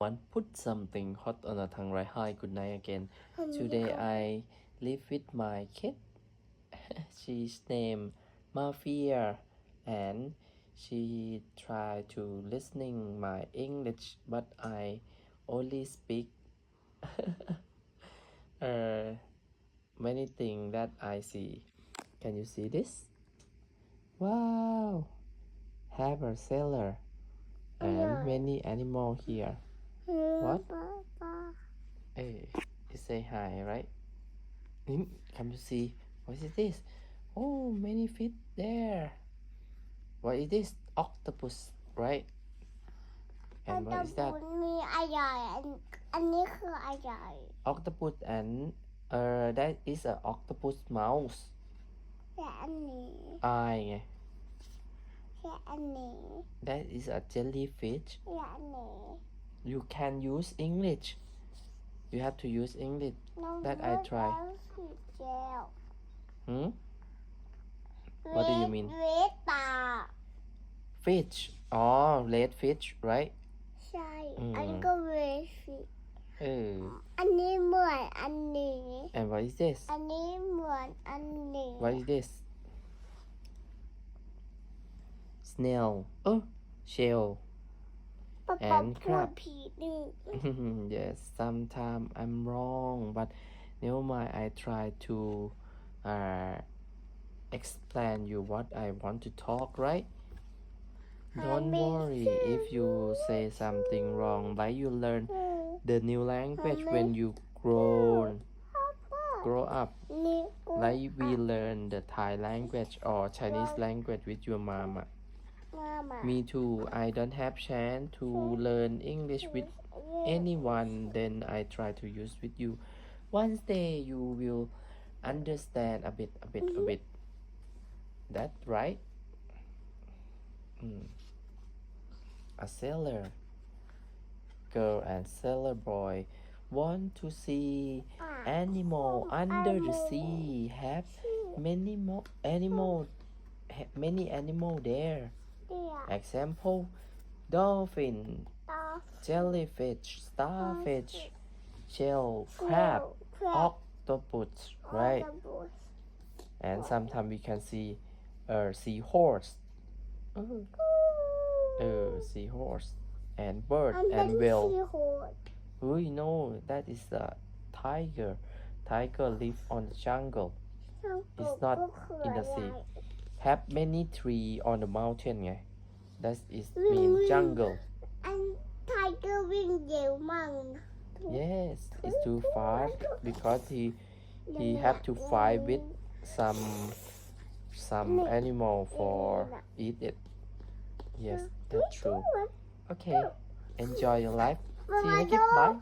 One put something hot on the tongue, right? Hi, good night again. Today I live with my kid. She's named Mafia, and she try to listening my English, but I only speak many things that I see. Can you see this? Wow, have a sailor and many animal here. What? Hey, you say hi, right? Come to see. What is this? Oh, many feet there. What is this? Octopus, right? And what is that? มีอะไรอันนี้คืออะไร Octopus and that is a octopus mouse. และอันนี้ Eye ไง และอันนี้ That is a jellyfish. และอันนี้ You can use English. You have to use English. That I try. สีเจล What do you mean? เวทตา Fish. Oh, red fish, right? ใช่ อันนี้ก็เวทฟิ อันนี้เหมือนอันนี้ And what is this? อันนี้เหมือนอันนี้ What is this? Snail. Oh, shell. ป๊า And พูด crab. ผิดนี่ Yes, sometimes I'm wrong, but never mind. I try to explain you what I want to talk, right? Don't worry if you say something wrong, like you learn the new language when you grow up, นี่ like we learn the Thai language or Chinese language with your mama. มามา Me too. I don't have chance to learn English with anyone. Then I try to use with you. One day you will understand a bit. That right? A sailor girl and sailor boy want to see animal under the sea. Have many more many animal there. เดี๋ยว Example: dolphin, ต่อ jellyfish, starfish, shell, crab, crab, octopus, right? ออโต้บุส And sometimes we can see seahorse, seahorse, and bird อันเป็น and ซี whale. โฮด We know that is a tiger. Tiger live on the jungle. It's not in the sea. Have many tree on the mountain ไง That is mean jungle. อันไทเกอร์วิ่งเร็วมากนะ Yes, it's too fast because he have to fight with some animal for eat it. Yes, that's true. Okay, enjoy your life. See you again. Bye.